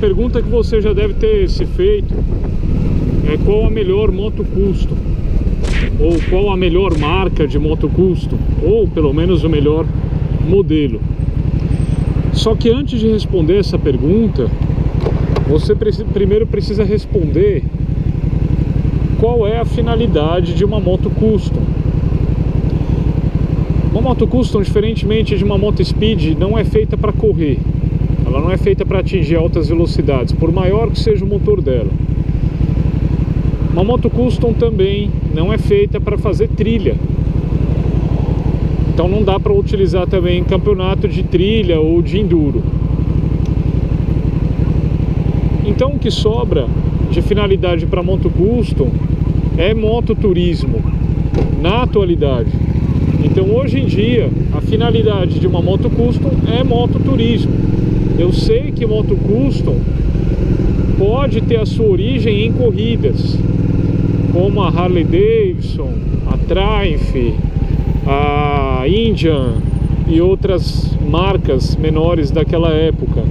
pergunta que você já deve ter se feito é qual a melhor moto custom, ou qual a melhor marca de moto custom, ou pelo menos o melhor modelo. Só que antes de responder essa pergunta, você primeiro precisa responder qual é a finalidade de uma moto custom. Uma moto custom, diferentemente de uma moto speed, não é feita para correr. Ela não é feita para atingir altas velocidades, por maior que seja o motor dela. Uma moto custom também não é feita para fazer trilha. Então não dá para utilizar também em campeonato de trilha ou de enduro. Então o que sobra de finalidade para moto custom é mototurismo na atualidade. Então hoje em dia a finalidade de uma moto custom é mototurismo. Eu sei que moto custom pode ter a sua origem em corridas, como a Harley Davidson, a Triumph, a Indian e outras marcas menores daquela época.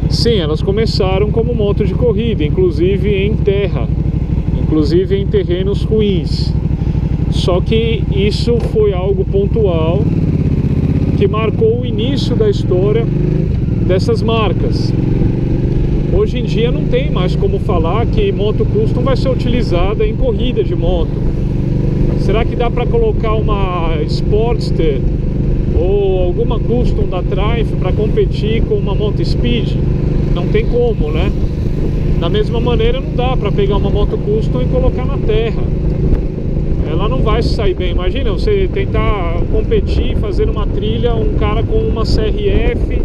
Sim, elas começaram como moto de corrida, inclusive em terra, inclusive em terrenos ruins. Só que isso foi algo pontual que marcou o início da história dessas marcas. Hoje em dia não tem mais como falar que moto custom vai ser utilizada em corrida de moto. Será que dá para colocar uma Sportster ou alguma custom da Triumph para competir com uma moto speed? Não tem como, né? Da mesma maneira não dá para pegar uma moto custom e colocar na terra. Ela não vai sair bem. Imagina você tentar competir, fazer uma trilha, um cara com uma CRF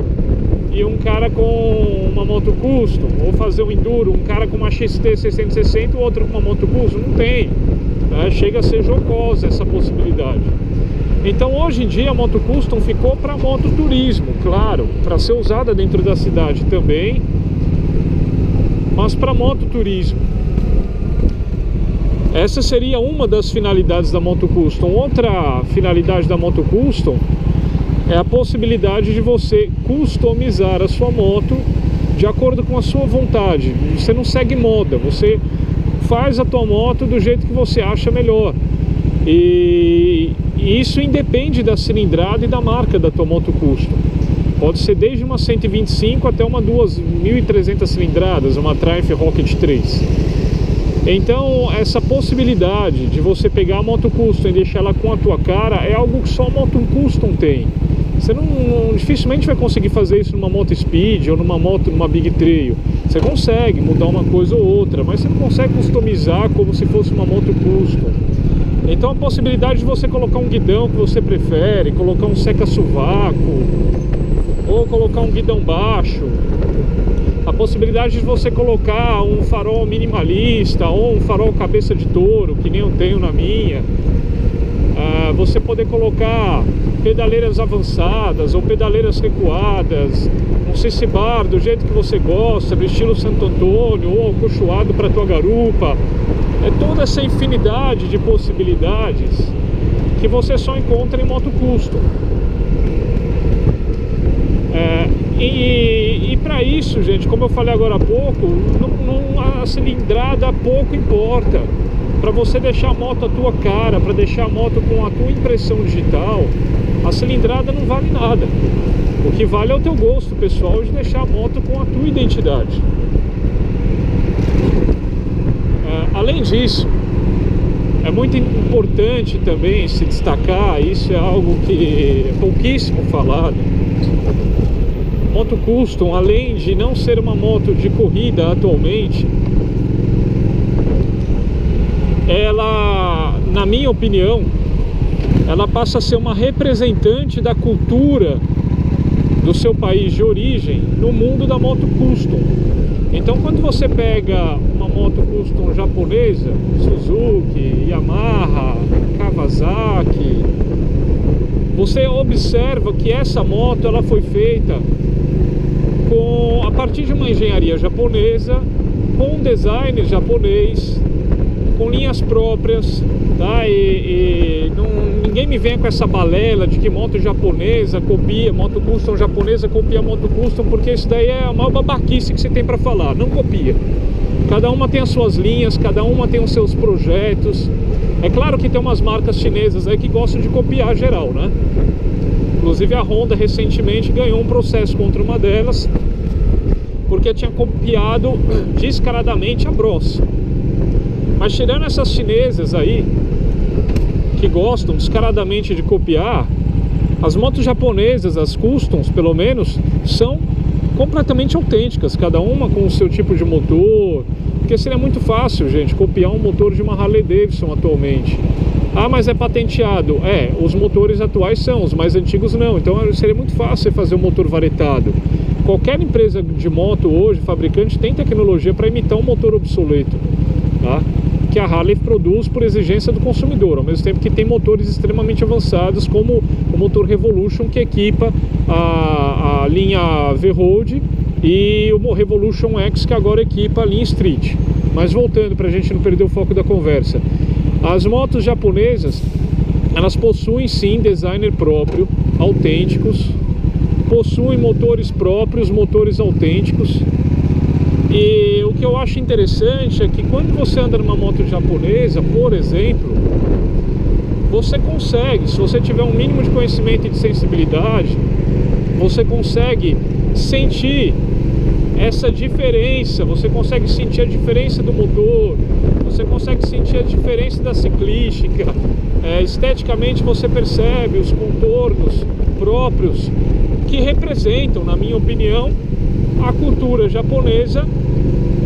e um cara com uma moto custom, ou fazer um enduro, um cara com uma XT 660 e o outro com uma moto custom. Não tem, né? Chega a ser jocosa essa possibilidade. Então hoje em dia a moto custom ficou para mototurismo, claro, para ser usada dentro da cidade também, mas para mototurismo. Essa seria uma das finalidades da moto custom. Outra finalidade da moto custom é a possibilidade de você customizar a sua moto de acordo com a sua vontade. Você não segue moda, você faz a tua moto do jeito que você acha melhor. E isso independe da cilindrada e da marca da tua moto custom. Pode ser desde uma 125 até uma 2.300 cilindradas, uma Triumph Rocket 3. Então essa possibilidade de você pegar a moto custom e deixar ela com a tua cara é algo que só a moto custom tem. Você dificilmente vai conseguir fazer isso numa moto speed ou numa big trail. Você consegue mudar uma coisa ou outra, mas você não consegue customizar como se fosse uma moto custom. Então a possibilidade de você colocar um guidão que você prefere, colocar um seca-sovaco ou colocar um guidão baixo, a possibilidade de você colocar um farol minimalista ou um farol cabeça de touro, que nem eu tenho na minha, você poder colocar pedaleiras avançadas ou pedaleiras recuadas, um CC bar do jeito que você gosta, do estilo Santo Antônio ou acolchoado para tua garupa. É toda essa infinidade de possibilidades que você só encontra em moto custom. E para isso, gente, como eu falei agora há pouco, a cilindrada pouco importa. Para você deixar a moto à tua cara, para deixar a moto com a tua impressão digital, a cilindrada não vale nada. O que vale é o teu gosto pessoal de deixar a moto com a tua identidade. Além disso, é muito importante também se destacar, isso é algo que é pouquíssimo falado. Moto custom, além de não ser uma moto de corrida atualmente, ela, na minha opinião, ela passa a ser uma representante da cultura do seu país de origem no mundo da moto custom. Então quando você pega uma moto custom japonesa, Suzuki, Yamaha, Kawasaki, você observa que essa moto ela foi feita a partir de uma engenharia japonesa, com um design japonês, com linhas próprias, tá? Ninguém me venha com essa balela de que moto japonesa copia, moto custom japonesa copia moto custom, porque isso daí é a maior babaquice que você tem para falar. Não copia. Cada uma tem as suas linhas, cada uma tem os seus projetos. É claro que tem umas marcas chinesas aí que gostam de copiar geral, né? Inclusive a Honda recentemente ganhou um processo contra uma delas porque tinha copiado descaradamente a Bros. Mas tirando essas chinesas aí que gostam descaradamente de copiar, as motos japonesas, as customs pelo menos, são completamente autênticas, cada uma com o seu tipo de motor. Porque seria muito fácil, gente, copiar um motor de uma Harley Davidson atualmente. Ah, mas é patenteado. Os motores atuais são, os mais antigos não. Então seria muito fácil fazer um motor varetado. Qualquer empresa de moto hoje, fabricante, tem tecnologia para imitar um motor obsoleto, tá? Que a Harley produz por exigência do consumidor, ao mesmo tempo que tem motores extremamente avançados, como o motor Revolution, que equipa a linha V-Road, e o Revolution X, que agora equipa a linha Street. Mas voltando, para a gente não perder o foco da conversa, as motos japonesas, elas possuem sim designer próprio, autênticos, possuem motores próprios, motores autênticos. E o que eu acho interessante é que quando você anda numa moto japonesa, por exemplo, você consegue, se você tiver um mínimo de conhecimento e de sensibilidade, você consegue sentir essa diferença, você consegue sentir a diferença do motor, você consegue sentir a diferença da ciclística, esteticamente você percebe os contornos próprios que representam, na minha opinião, a cultura japonesa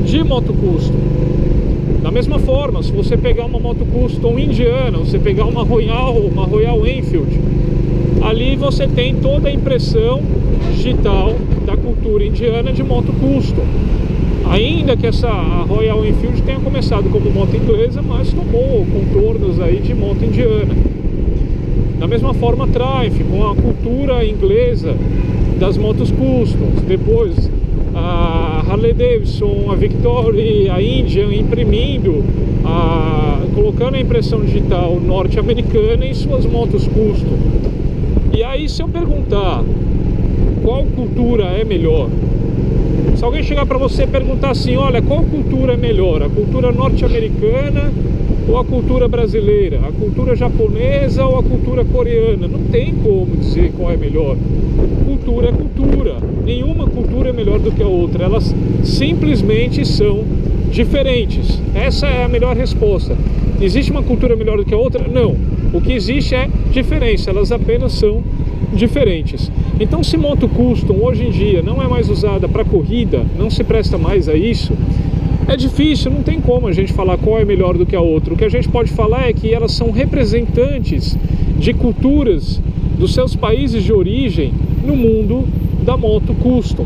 de moto custom. Da mesma forma, se você pegar uma moto custom indiana, você pegar uma Royal Enfield, ali você tem toda a impressão digital da cultura indiana de moto custom. Ainda que a Royal Enfield tenha começado como moto inglesa, mas tomou contornos aí de moto indiana. Da mesma forma, a Triumph, com a cultura inglesa das motos customs. Depois a Harley Davidson, a Victory, a Indian imprimindo, colocando a impressão digital norte-americana em suas motos custom. E aí, se eu perguntar qual cultura é melhor, se alguém chegar para você e perguntar assim, olha, qual cultura é melhor, a cultura norte-americana ou a cultura brasileira, a cultura japonesa ou a cultura coreana, não tem como dizer qual é melhor. Cultura é cultura, nenhuma cultura é melhor do que a outra, elas simplesmente são diferentes. Essa é a melhor resposta. Existe uma cultura melhor do que a outra? Não. O que existe é diferença, elas apenas são diferentes. Então, se moto custom hoje em dia não é mais usada para corrida, não se presta mais a isso, é difícil, não tem como a gente falar qual é melhor do que a outra. O que a gente pode falar é que elas são representantes de culturas dos seus países de origem no mundo da moto custom.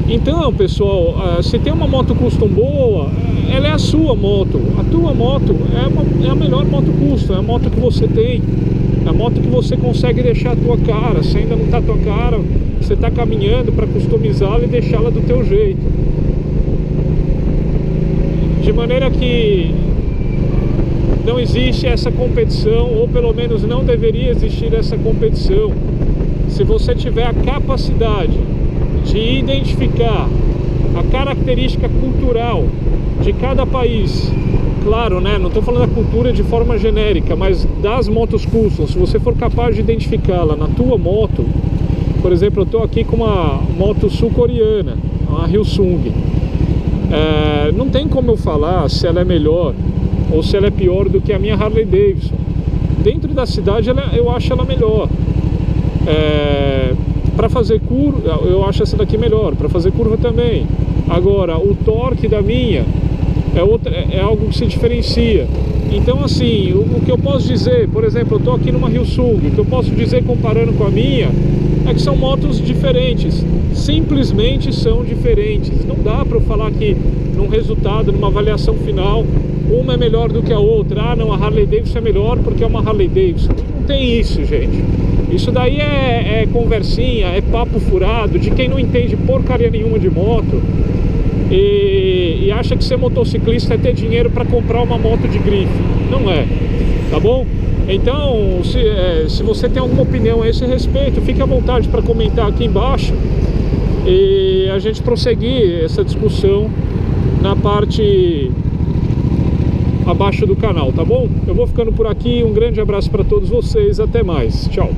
Então, pessoal, se tem uma moto custom boa, ela é a sua moto. A tua moto é a melhor moto custom, é a moto que você tem. É a moto que você consegue deixar a tua cara. Se ainda não está a tua cara, você está caminhando para customizá-la e deixá-la do teu jeito. De maneira que não existe essa competição, ou pelo menos não deveria existir essa competição. Se você tiver a capacidade de identificar a característica cultural de cada país, claro, né? Não estou falando da cultura de forma genérica, mas das motos custom, se você for capaz de identificá-la na tua moto. Por exemplo, eu estou aqui com uma moto sul-coreana, uma Hyosung. Não tem como eu falar se ela é melhor ou se ela é pior do que a minha Harley Davidson. Dentro da cidade eu acho ela melhor. Para fazer curva, eu acho essa daqui melhor. Para fazer curva também. Agora, o torque da minha é algo que se diferencia. Então, assim, o que eu posso dizer, por exemplo, eu estou aqui numa Hyosung, o que eu posso dizer comparando com a minha é que são motos diferentes, simplesmente são diferentes. Não dá para eu falar que num resultado, numa avaliação final, uma é melhor do que a outra. Ah, não, a Harley Davidson é melhor porque é uma Harley Davidson. Não tem isso, gente. Isso daí é conversinha, é papo furado de quem não entende porcaria nenhuma de moto e acha que ser motociclista é ter dinheiro para comprar uma moto de grife. Não é, tá bom? Então, se você tem alguma opinião a esse respeito, fique à vontade para comentar aqui embaixo e a gente prosseguir essa discussão na parte abaixo do canal, tá bom? Eu vou ficando por aqui, um grande abraço para todos vocês, até mais, tchau!